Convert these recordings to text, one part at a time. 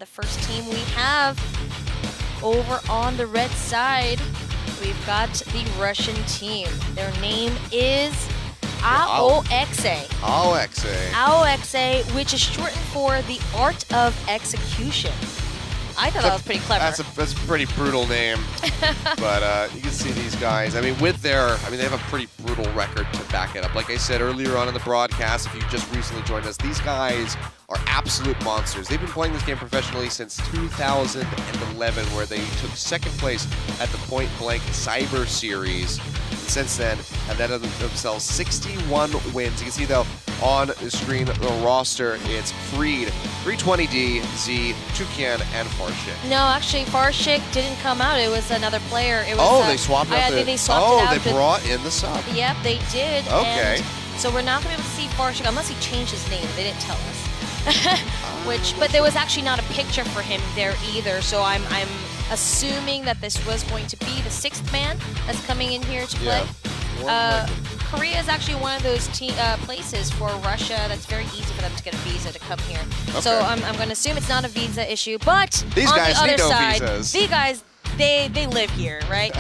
the first team we have over on the red side, we've got the Russian team. Their name is AoeXe. AoeXe, which is shortened for the Art of Execution. I thought that was pretty clever. That's a pretty brutal name. But you can see these guys. I mean, they have a pretty brutal record to back it up. Like I said earlier on in the broadcast, if you just recently joined us, these guys are absolute monsters. They've been playing this game professionally since 2011, where they took second place at the Point Blank Cyber Series. And since then, have netted themselves 61 wins. You can see, though, on the screen, the roster, it's Freed, 320D, Z, Toucan, and Farshik. No, actually, Farshik didn't come out. It was another player. It was, they swapped out they swapped it out. They brought in the sub. Yep, they did. Okay. And so we're not going to be able to see Farshik unless he changed his name. They didn't tell us. But there was actually not a picture for him there either. So I'm assuming that this was going to be the sixth man that's coming in here to play. Yeah. Korea is actually one of those places for Russia that's very easy for them to get a visa to come here. Okay. So I'm going to assume it's not a visa issue. But these on guys the other need no side, visas. these guys, they live here, right?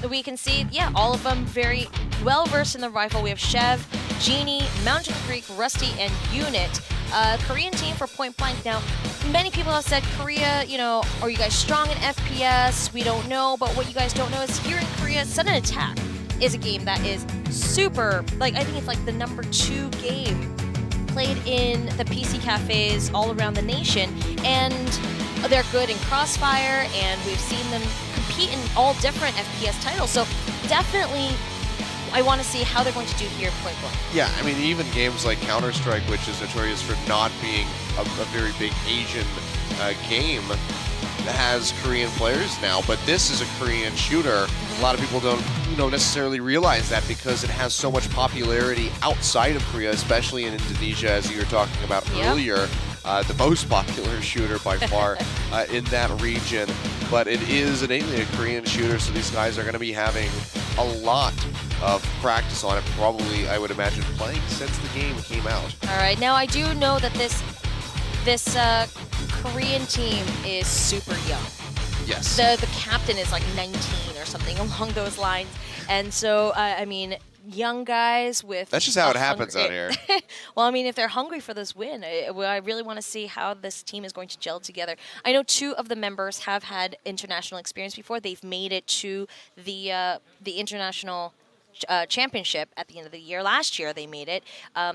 We can see, all of them very well versed in the rifle. We have Chev, Genie, Mountain Creek, Rusty, and Unit. Korean team for Point Blank. Now, many people have said, Korea, are you guys strong in FPS? We don't know, but what you guys don't know is here in Korea, Sudden Attack is a game that is super, I think it's like the #2 game played in the PC cafes all around the nation, and they're good in Crossfire, and we've seen them compete in all different FPS titles, so definitely I want to see how they're going to do here in Point Blank. Yeah, I mean, even games like Counter-Strike, which is notorious for not being a very big Asian game, has Korean players now, but this is a Korean shooter. A lot of people don't necessarily realize that because it has so much popularity outside of Korea, especially in Indonesia, as you were talking about earlier. The most popular shooter by far in that region. But it is innately a Korean shooter, so these guys are going to be having a lot of practice on it, probably, I would imagine, playing since the game came out. All right, now I do know that this Korean team is super young. Yes. The captain is like 19 or something along those lines. And so, I mean, young guys with... That's just how it happens out here. Well, I mean, if they're hungry for this win, I really want to see how this team is going to gel together. I know 2 of the members have had international experience before. They've made it to the international championship at the end of the year. Last year they made it.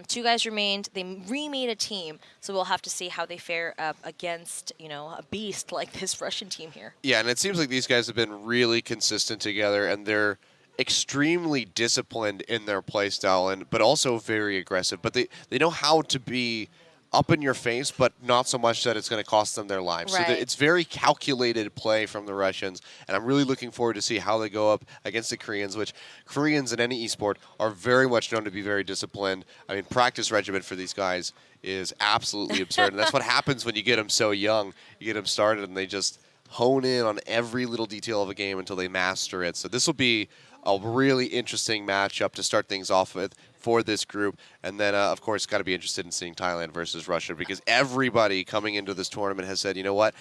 2 guys remained. They remade a team, so we'll have to see how they fare up against a beast like this Russian team here. Yeah, and it seems like these guys have been really consistent together, and they're extremely disciplined in their play style, but also very aggressive. But they know how to be up in your face, but not so much that it's going to cost them their lives. Right. So it's very calculated play from the Russians, and I'm really looking forward to see how they go up against the Koreans, which Koreans in any esport are very much known to be very disciplined. I mean, practice regimen for these guys is absolutely absurd, and that's what happens when you get them so young. You get them started, and they just hone in on every little detail of a game until they master it. So this will be a really interesting matchup to start things off with for this group. And then, of course, got to be interested in seeing Thailand versus Russia, because everybody coming into this tournament has said, you know what,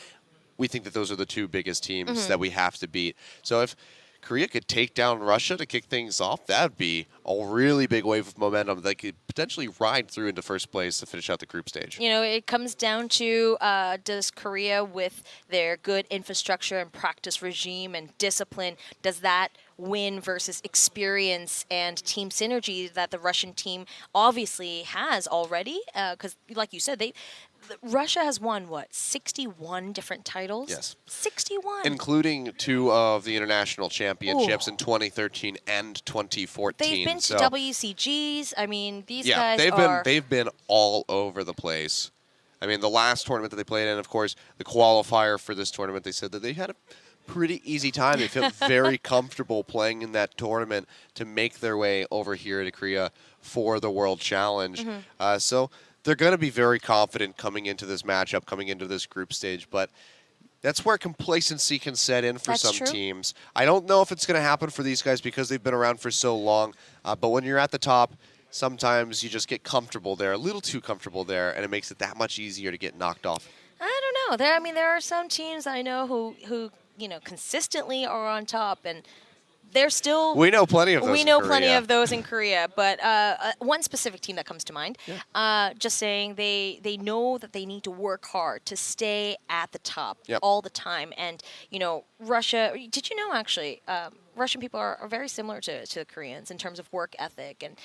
we think that those are the 2 biggest teams that we have to beat. So if Korea could take down Russia to kick things off, that would be a really big wave of momentum that could potentially ride through into first place to finish out the group stage. It comes down to does Korea, with their good infrastructure and practice regime and discipline, does that win versus experience and team synergy that the Russian team obviously has already? Because, like you said, Russia has won, 61 different titles? Yes. 61. Including 2 of the international championships in 2013 and 2014. They've been to WCGs. I mean, these guys they've been all over the place. I mean, the last tournament that they played in, of course, the qualifier for this tournament, they said that they had a pretty easy time. They felt very comfortable playing in that tournament to make their way over here to Korea for the World Challenge. So they're going to be very confident coming into this matchup, coming into this group stage, but that's where complacency can set in for some teams. I don't know if it's going to happen for these guys because they've been around for so long, but when you're at the top, sometimes you just get comfortable there, a little too comfortable there, and it makes it that much easier to get knocked off. I don't know. There are some teams I know who consistently are on top, and they're still. We know plenty of those. We know plenty of those in Korea, but one specific team that comes to mind. Yeah. Just saying, they know that they need to work hard to stay at the top Yep. all the time, and Russia. Did you know actually? Russian people are very similar to the Koreans in terms of work ethic and.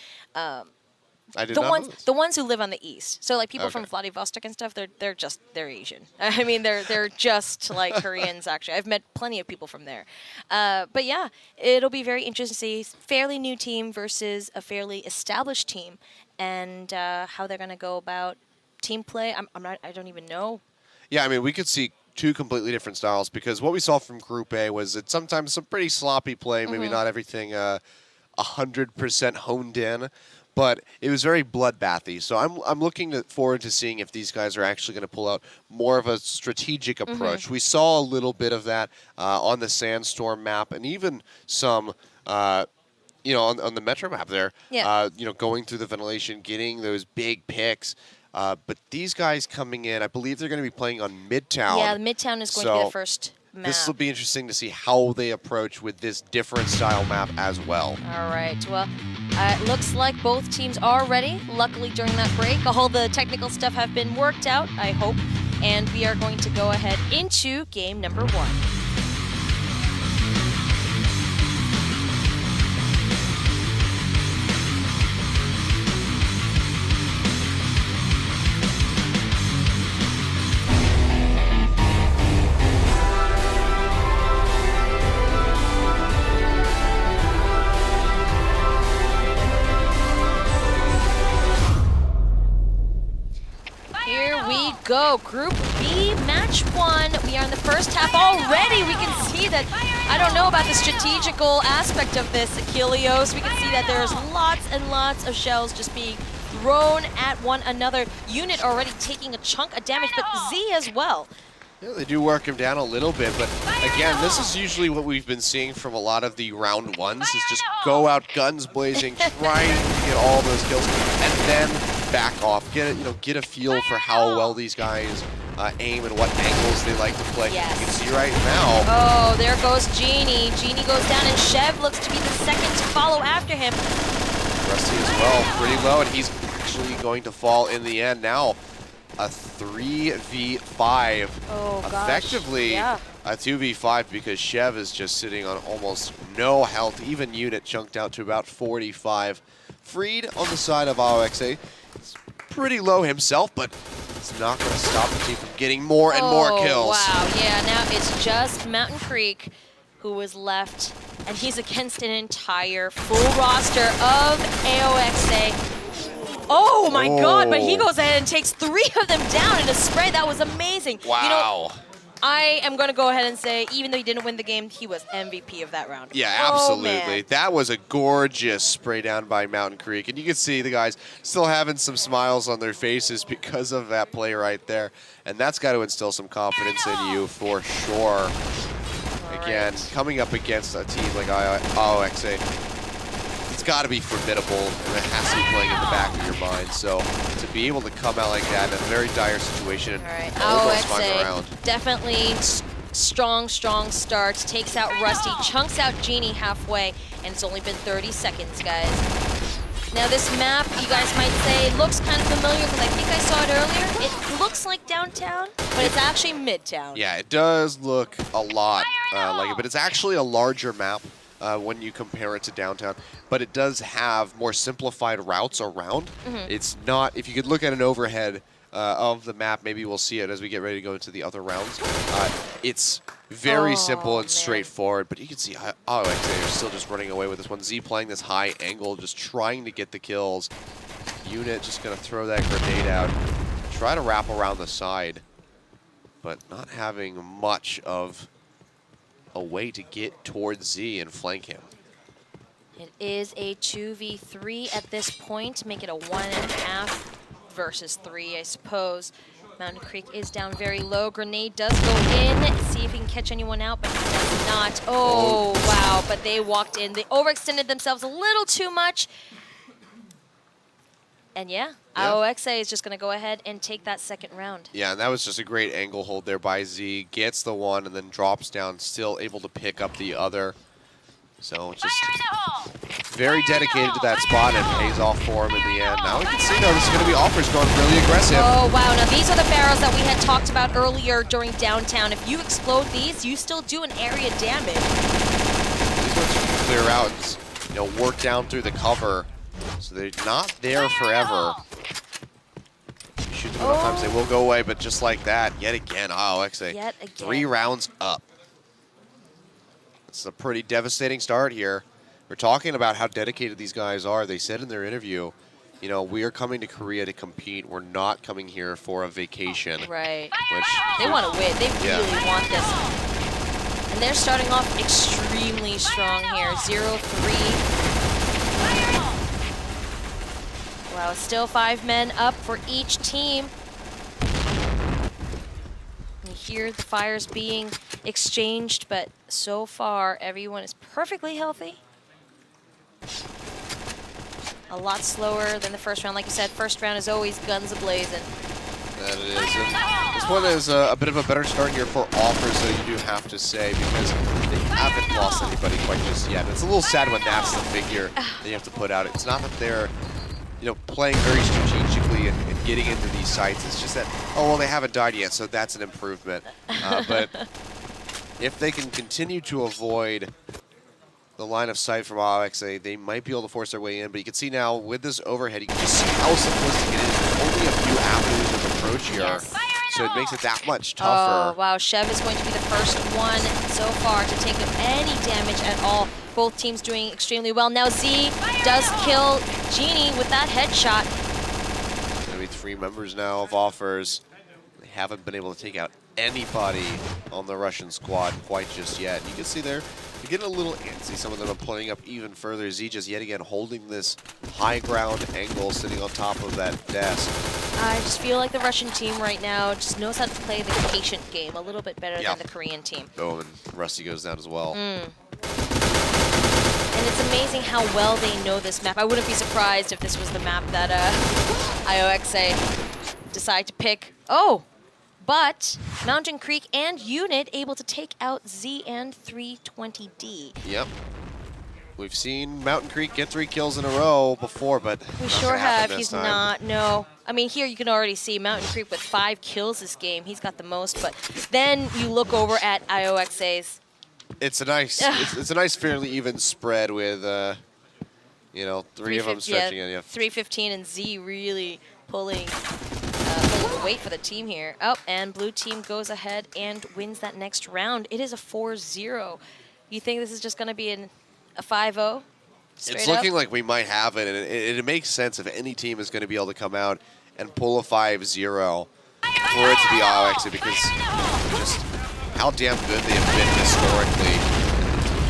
I did not know this. The ones who live on the east. So like people Okay. from Vladivostok and stuff, they're Asian. I mean they're just like Koreans actually. I've met plenty of people from there. But yeah, it'll be very interesting to see fairly new team versus a fairly established team, and how they're gonna go about team play. I don't even know. Yeah, I mean, we could see two completely different styles because what we saw from Group A was that sometimes some pretty sloppy play, maybe not everything 100% honed in, but it was very bloodbathy. So I'm looking forward to seeing if these guys are actually going to pull out more of a strategic approach. We saw a little bit of that on the Sandstorm map, and even some. On the Metro map there, going through the ventilation, getting those big picks. But these guys coming in, I believe they're going to be playing on Midtown. Yeah, Midtown is going to be the first map. This will be interesting to see how they approach with this different style map as well. All right. Well, it looks like both teams are ready. Luckily, during that break, all the technical stuff have been worked out, I hope. And we are going to go ahead into game number 1. Go. Group B, match 1. We are in the first half already. We can see that, I don't know about the strategical aspect of this, Achilleos. We can see that there's lots and lots of shells just being thrown at one another. Unit already taking a chunk of damage, but Z as well. Yeah, they do work him down a little bit, but again, this is usually what we've been seeing from a lot of the round 1s, is just go out guns blazing, trying to get all those kills, and then back off. Get a feel for how well these guys aim and what angles they like to play. Yes. You can see right now. Oh, there goes Genie. Genie goes down, and Chev looks to be the second to follow after him. Rusty as well, pretty low, and he's actually going to fall in the end now. A 3v5. Oh, gosh. Effectively Yeah. a 2v5 because Chev is just sitting on almost no health. Even Unit chunked out to about 45. Freed on the side of AoeXe. It's pretty low himself, but it's not going to stop the team from getting more and more kills. Wow, yeah, now it's just Mountain Creek who is left, and he's against an entire full roster of AoeXe. Oh my god, but he goes ahead and takes 3 of them down in a spray. That was amazing. Wow. I am going to go ahead and say, even though he didn't win the game, he was MVP of that round. Yeah, Oh, absolutely. man. That was a gorgeous spray down by Mountain Creek. And you can see the guys still having some smiles on their faces because of that play right there. And that's got to instill some confidence in you for sure. Again, coming up against a team like AoeXe, it's got to be formidable, and it has to be playing in the back of your mind. So to be able to come out like that in a very dire situation and almost find the round. Definitely strong start. Takes out Rusty, chunks out Genie halfway, and it's only been 30 seconds, guys. Now this map, you guys might say, looks kind of familiar because I think I saw it earlier. It looks like downtown, but it's actually midtown. Yeah, it does look a lot like it, but it's actually a larger map. When you compare it to downtown, but it does have more simplified routes around. It's not, if you could look at an overhead of the map, maybe we'll see it as we get ready to go into the other rounds. It's very simple and straightforward, but you can see AoeXe are still just running away with this one. Z playing this high angle, just trying to get the kills. Unit just gonna throw that grenade out, try to wrap around the side, but not having much of a way to get towards Z and flank him. It is a 2v3 at this point. Make it a 1.5 versus 3, I suppose. Mountain Creek is down very low. Grenade does go in. See if he can catch anyone out, but he does not. Oh, wow. But they walked in. They overextended themselves a little too much. And yeah, Yeah. AoeXe is just going to go ahead and take that second round. Yeah, and that was just a great angle hold there by Z. Gets the one and then drops down, still able to pick up the other. So just very dedicated to that spot and pays off for him in the end. Now we can see, though, this is going to be Offers going really aggressive. Oh, wow. Now, these are the barrels that we had talked about earlier during downtown. If you explode these, you still do an area damage. These ones you can clear out and, you know, work down through the cover. So they're not there forever. You shoot them enough times, they will go away, but just like that, yet again, AoeXe. Yet again. 3 rounds up. It's a pretty devastating start here. We're talking about how dedicated these guys are. They said in their interview, you know, we are coming to Korea to compete. We're not coming here for a vacation. Right. Which They want to win. They really want this. And they're starting off extremely strong here. 0-3. Wow, still 5 men up for each team. You hear the fires being exchanged, but so far everyone is perfectly healthy. A lot slower than the first round. Like you said, first round is always guns a-blazing. That it is. And this one is a bit of a better start here for Offers, though, you do have to say, because they haven't lost anybody quite just yet. It's a little sad when that's the figure that you have to put out. It's not that they're, you know, playing very strategically and getting into these sites. It's just that, oh, well, they haven't died yet, so that's an improvement. But if they can continue to avoid the line of sight from AoeXe, they might be able to force their way in. But you can see now, with this overhead, you can just see how simplistic it is. There's only a few avenues of approach here, Yes. so it makes it that much tougher. Oh, wow. Shev is going to be the first one so far to take any damage at all. Both teams doing extremely well. Now Z does kill Genie with that headshot. Going to be 3 members now of Offers. They haven't been able to take out anybody on the Russian squad quite just yet. You can see there, they're getting a little antsy. Some of them are pulling up even further. Z just yet again holding this high ground angle, sitting on top of that desk. I just feel like the Russian team right now just knows how to play the patient game a little bit better than the Korean team. Oh, and Rusty goes down as well. And it's amazing how well they know this map. I wouldn't be surprised if this was the map that AoeXe decide to pick. Oh, but Mountain Creek and Unit able to take out Z and 320D. Yep. We've seen Mountain Creek get 3 kills in a row before, but We sure have. He's not. No. I mean, here you can already see Mountain Creek with 5 kills this game. He's got the most. But then you look over at AoeXe's. It's a nice, it's a nice, fairly even spread with, you know, 3 of them stretching in. Yeah. 315 and Z really pulling weight for the team here. Oh, and blue team goes ahead and wins that next round. It is a 4-0. You think this is just going to be a 5-0? It's looking like we might have it, and it makes sense if any team is going to be able to come out and pull a 5-0 for it to be AoeXe, because just how damn good they have been historically.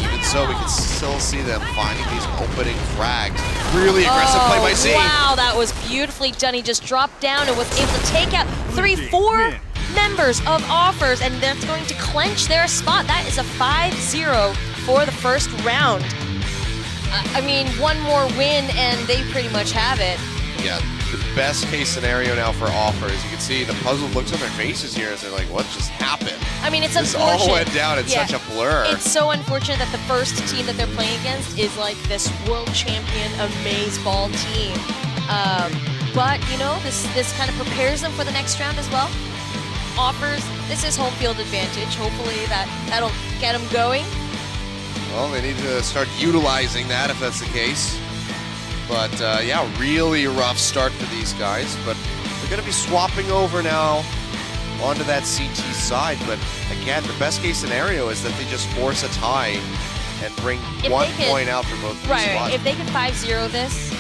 Even so, we can still see them finding these opening frags. Really aggressive play by Z. Wow, that was beautifully done. He just dropped down and was able to take out 3-4 members of Offers, and that's going to clench their spot. That is a 5-0 for the first round. I mean, one more win and they pretty much have it. Yeah, the best case scenario now for Offers. You can see the puzzled looks on their faces here as they're like, what just happened? I mean, it's this unfortunate. All went down in such a blur. It's so unfortunate that the first team that they're playing against is like this world champion amazeballs team. But, you know, this kind of prepares them for the next round as well. Offers, this is home field advantage. Hopefully that'll get them going. Well, they need to start utilizing that if that's the case. But yeah, really rough start for these guys. But they're going to be swapping over now onto that CT side. But again, the best case scenario is that they just force a tie and bring 1 point out for both of these squads. Right, if they can 5-0 this,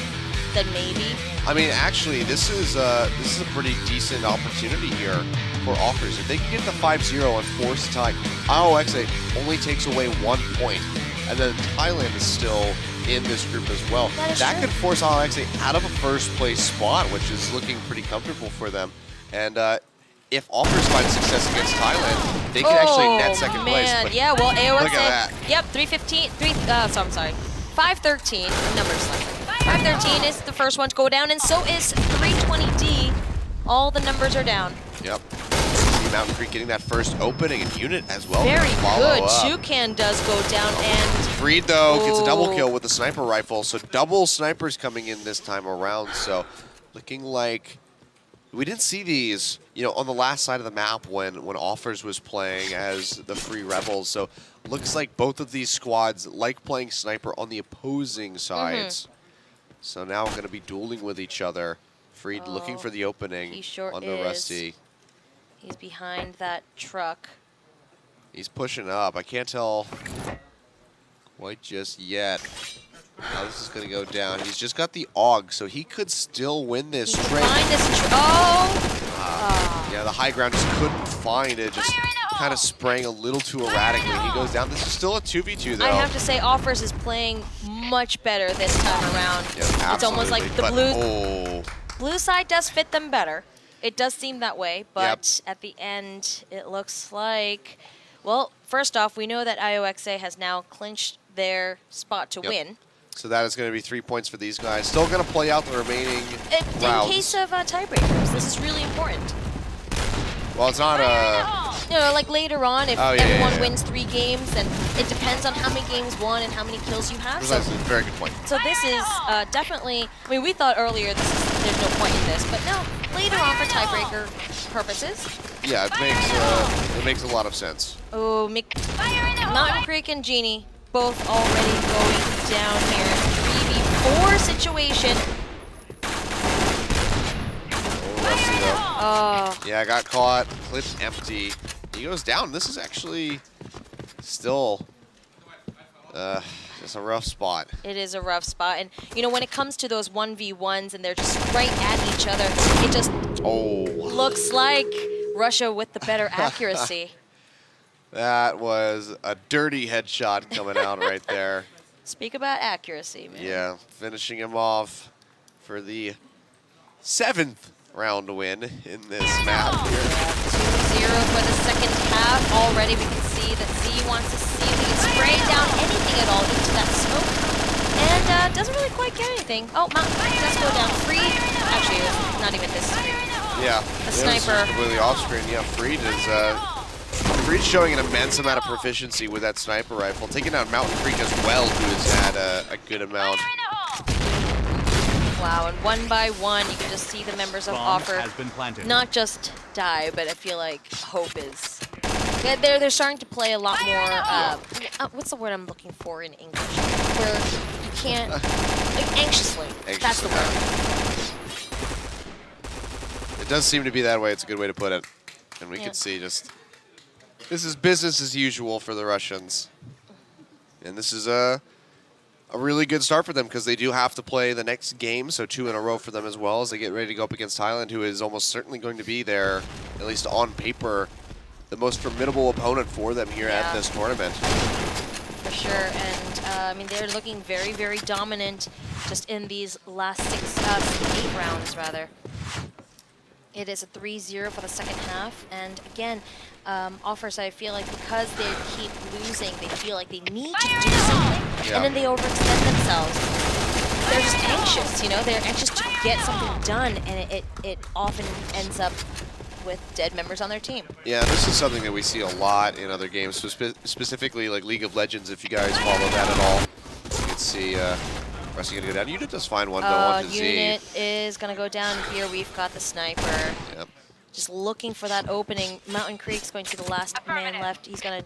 then maybe. I mean, actually, this is a pretty decent opportunity here for Offers. If they can get the 5-0 and force a tie, AoeXe only takes away 1 point. And then Thailand is still in this group as well. That could force AoeXe out of a first-place spot, which is looking pretty comfortable for them. And if Offers find success against Thailand, they can actually net second place. But yeah, well, AoeXe. look at that. Yep, 315. I'm sorry. 513. Numbers like 513 is the first one to go down, and so is 320D. All the numbers are down. Yep. See Mountain Creek getting that first opening, and Unit as well. Very good. Up. Toucan does go down, and Freed, though, gets a double kill with the sniper rifle, so double snipers coming in this time around, so looking like we didn't see these, you know, on the last side of the map when Offers was playing as the Free Rebels, so looks like both of these squads like playing sniper on the opposing sides. So now we're going to be dueling with each other. Freed looking for the opening he sure under is. Rusty. He's behind that truck. He's pushing up. I can't tell quite just yet how this is going to go down. He's just got the AUG, so he could still win this trade. Yeah, the high ground just couldn't find it. Just kind of spraying a little too erratically. He goes down. This is still a 2v2, though. I have to say, Offers is playing much better this time around. Yeah, it's almost like the blue. Blue side does fit them better. It does seem that way, but at the end, it looks like, well, first off, we know that AoeXe has now clinched their spot to win. So that is going to be 3 points for these guys. Still going to play out the remaining rounds. In case of tiebreakers, this is really important. Well, it's not You know, like later on, if everyone wins 3 games, then it depends on how many games won and how many kills you have. That's a very good point. So this is definitely, I mean, we thought earlier there's no point in this, but no, later on for tiebreaker purposes. Yeah, it makes a lot of sense. Oh, Mountain Creek and Genie both already going down here. 3v4 situation. Rusty, though. Oh. Yeah, got caught. Clip's empty. He goes down. This is actually still just a rough spot. It is a rough spot. And, you know, when it comes to those 1v1s and they're just right at each other, it just looks like Russia with the better accuracy. That was a dirty headshot coming out right there. Speak about accuracy, man. Yeah, finishing him off for the 7th round win in this map here. 2-0 for the second half. Already we can see that Z wants to see if he can spray down anything at all into that smoke. And doesn't really quite get anything. Oh, Mountain Creek does go down. Freed. Actually, it was not even this screen. Yeah. A sniper. Completely off screen. Yeah, Freed is Freed's showing an immense amount of proficiency with that sniper rifle, taking out Mountain Creek as well, who has had a good amount. Wow, and one by one, you can just see the members of Offer not just die, but I feel like Hope is. They're starting to play a lot more. What's the word I'm looking for in English? Where you can't like anxiously. That's the word. It does seem to be that way. It's a good way to put it, and we can see just this is business as usual for the Russians, and this is a really good start for them because they do have to play the next game, so 2 in a row for them as well as they get ready to go up against Thailand, who is almost certainly going to be their, at least on paper, the most formidable opponent for them here at this tournament. For sure, and I mean, they're looking very, very dominant just in these last 8 rounds, rather. It is a 3-0 for the second half, and again, Offers, I feel like because they keep losing, they feel like they need to do something, and then they overextend themselves. They're just anxious, you know? They're anxious to get something done, and it often ends up with dead members on their team. Yeah, this is something that we see a lot in other games, so specifically like League of Legends, if you guys follow that at all. You can see Rusty gonna go down. Unit does find one, though, onto Z. Unit is gonna go down here. We've got the sniper. Yep. Just looking for that opening. Mountain Creek's going to be the last man left. He's gonna...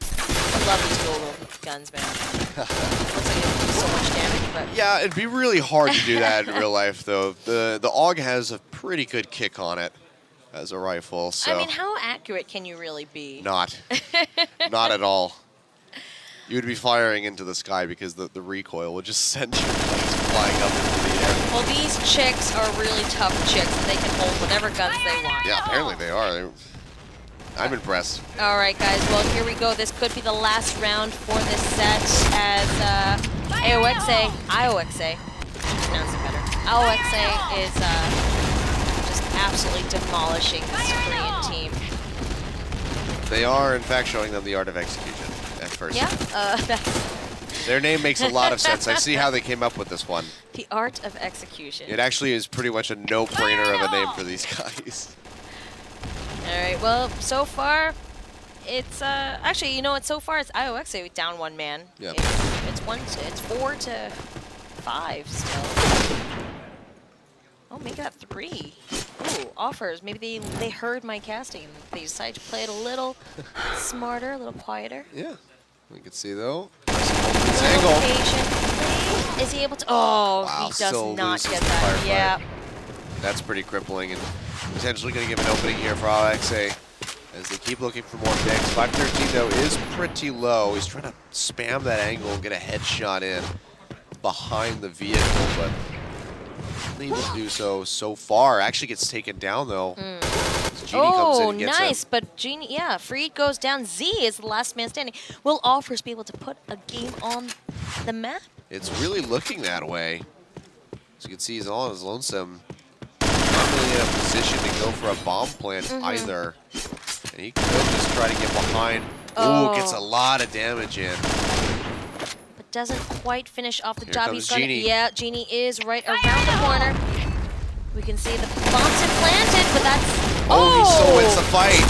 I love these dual guns, man. Looks like it does so much damage, but... Yeah, it'd be really hard to do that in real life, though. The AUG has a pretty good kick on it as a rifle, so... I mean, how accurate can you really be? Not. Not at all. You would be firing into the sky because the recoil would just send your guns flying up into the air. Well, these chicks are really tough chicks, and they can hold whatever guns they want. Yeah, apparently they are. I'm impressed. All right, guys. Well, here we go. This could be the last round for this set as AoeXe, pronounce it better. AoeXe is just absolutely demolishing this Korean team. They are, in fact, showing them the art of execution at first. Yeah, Their name makes a lot of sense. I see how they came up with this one. The art of execution. It actually is pretty much a no-brainer of a name for these guys. All right, well, so far, it's, actually, you know what, so far it's AoeXe down one man. Yeah. It's 4 to 5 still. Oh, make that 3. Ooh, offers. Maybe they heard my casting and they decided to play it a little smarter, a little quieter. Yeah, we can see though. Little patient. Is he able to? Oh, Wow, he still does not loses get the that. firefight. Yeah. That's pretty crippling and potentially going to give an opening here for AoeXe as they keep looking for more picks. 513 though is pretty low. He's trying to spam that angle and get a headshot in behind the vehicle, but able to do so far. Actually gets taken down though. So Genie comes in and gets nice, him. but Genie, yeah, Freed goes down. Z is the last man standing. Will Offers be able to put a game on the map? It's really looking that way. As you can see, he's all on his lonesome. Not really in a position to go for a bomb plant either. And he could just try to get behind. Ooh, gets a lot of damage in. But doesn't quite finish off the Here job. comes He's gonna, Genie. yeah, Genie is right around the corner. We can see the bombs have planted, but that's... Oh, he still wins the fight.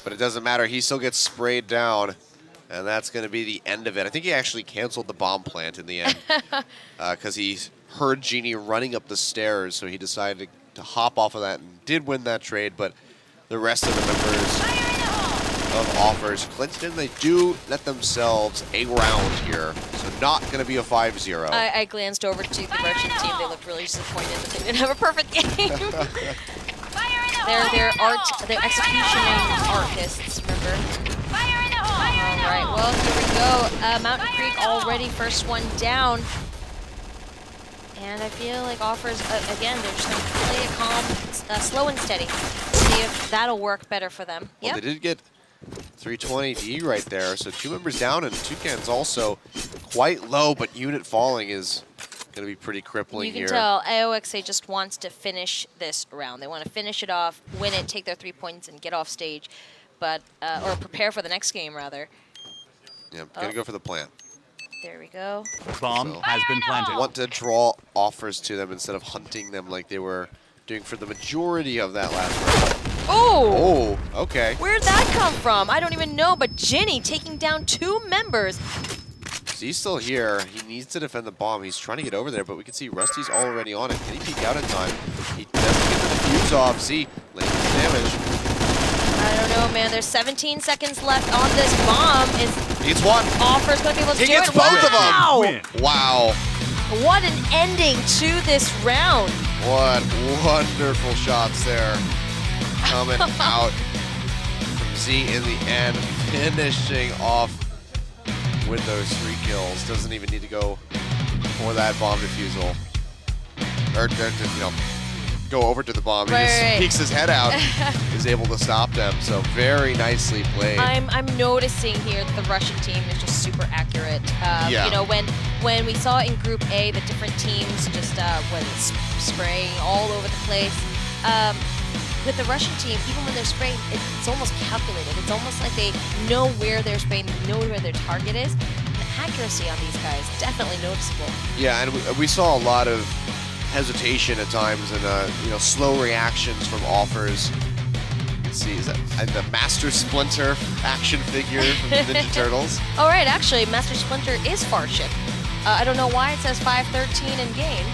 But it doesn't matter. He still gets sprayed down. And that's going to be the end of it. I think he actually canceled the bomb plant in the end. Because he heard Genie running up the stairs. So he decided to hop off of that and did win that trade. But the rest of the members of Offers, Clinton, they do let themselves a round here. So not going to be a 5-0. I glanced over to the Russian team. They looked really disappointed that they didn't have a perfect game. They're executioning artists, remember? All right, well, here we go. Mountain Creek already first one down. And I feel like Offers, again, they're just going to play it calm, slow and steady. See if that'll work better for them. Well, they did get 320D right there, so 2 members down, and Toucan's also quite low, but unit falling is going to be pretty crippling here. You can tell AoeXe just wants to finish this round. They want to finish it off, win it, take their 3 points, and get off stage, but or prepare for the next game, rather. Yeah, gonna go for the plant. There we go. Bomb has been planted. Want to draw Offers to them instead of hunting them like they were doing for the majority of that last round. Oh! Oh, okay. Where'd that come from? I don't even know, but Ginny taking down 2 members. So he's still here. He needs to defend the bomb. He's trying to get over there, but we can see Rusty's already on it. Can he peek out in time? He doesn't get the defuse off. See, laying some damage. I don't know, man. There's 17 seconds left on this bomb. He's one. Offers going to be able to He do gets it. both of Wow! them. Wow. What an ending to this round. What wonderful shots there coming out from Z in the end, finishing off with those 3 kills. Doesn't even need to go for that bomb defusal. Or, you know, go over to the bomb. He just peeks his head out, is able to stop them. So very nicely played. I'm noticing here that the Russian team is just super accurate. Yeah. You know, when we saw in Group A the different teams just spraying all over the place. With the Russian team, even when they're spraying, it's almost calculated. It's almost like they know where they're spraying, know where their target is. The accuracy on these guys definitely noticeable. Yeah, and we saw a lot of hesitation at times and you know, slow reactions from Offers. Let's see, is that the Master Splinter action figure from the Ninja Turtles? All right, actually, Master Splinter is Farshik. I don't know why it says 513 in game,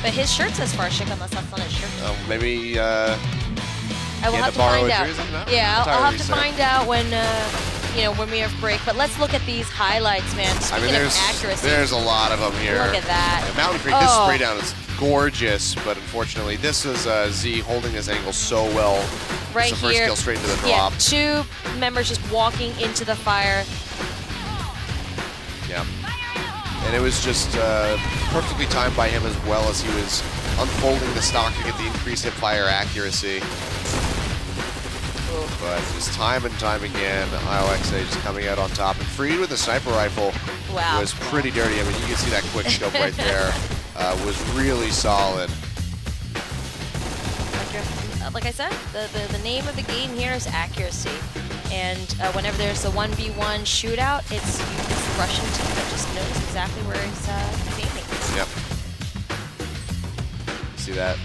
but his shirt says Farshik unless that's on his shirt. Maybe I will have to find out. Yeah, I'll have to find out when you know, when we have break. But let's look at these highlights, man. Speaking of accuracy, there's a lot of them here. Look at that. And Mountain Creek, this spray down is gorgeous, but unfortunately, this is Z holding his angle so well. Right it's the first here, kill straight to the drop. Yeah, 2 members just walking into the fire. Yeah. And it was just perfectly timed by him as well as he was unfolding the stock to get the increased hip fire accuracy. But just time and time again, AoeXe just coming out on top. And Freed with a sniper rifle was pretty dirty. I mean, you can see that quick scope right there. Was really solid. Like I said, the name of the game here is accuracy. And whenever there's a 1v1 shootout, it's the Russian team that just knows exactly where it's aiming. Yep. See that?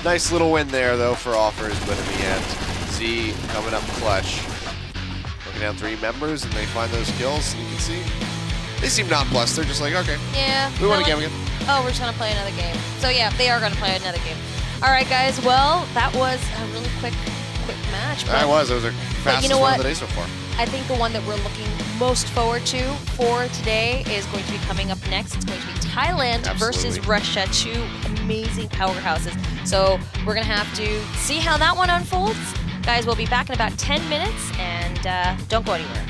Nice little win there, though, for Offers, but in the end, Z coming up clutch. Looking down 3 members, and they find those kills. You can see they seem nonplussed. They're just like, okay, yeah, we want a game again. Oh, we're just gonna play another game. So yeah, they are gonna play another game. All right, guys. Well, that was a really quick match. That was. It was the fastest one of the day so far. I think the one that we're looking most forward to for today is going to be coming up next. It's going to be Thailand versus Russia, 2 amazing powerhouses. So we're going to have to see how that one unfolds. Guys, we'll be back in about 10 minutes, and don't go anywhere.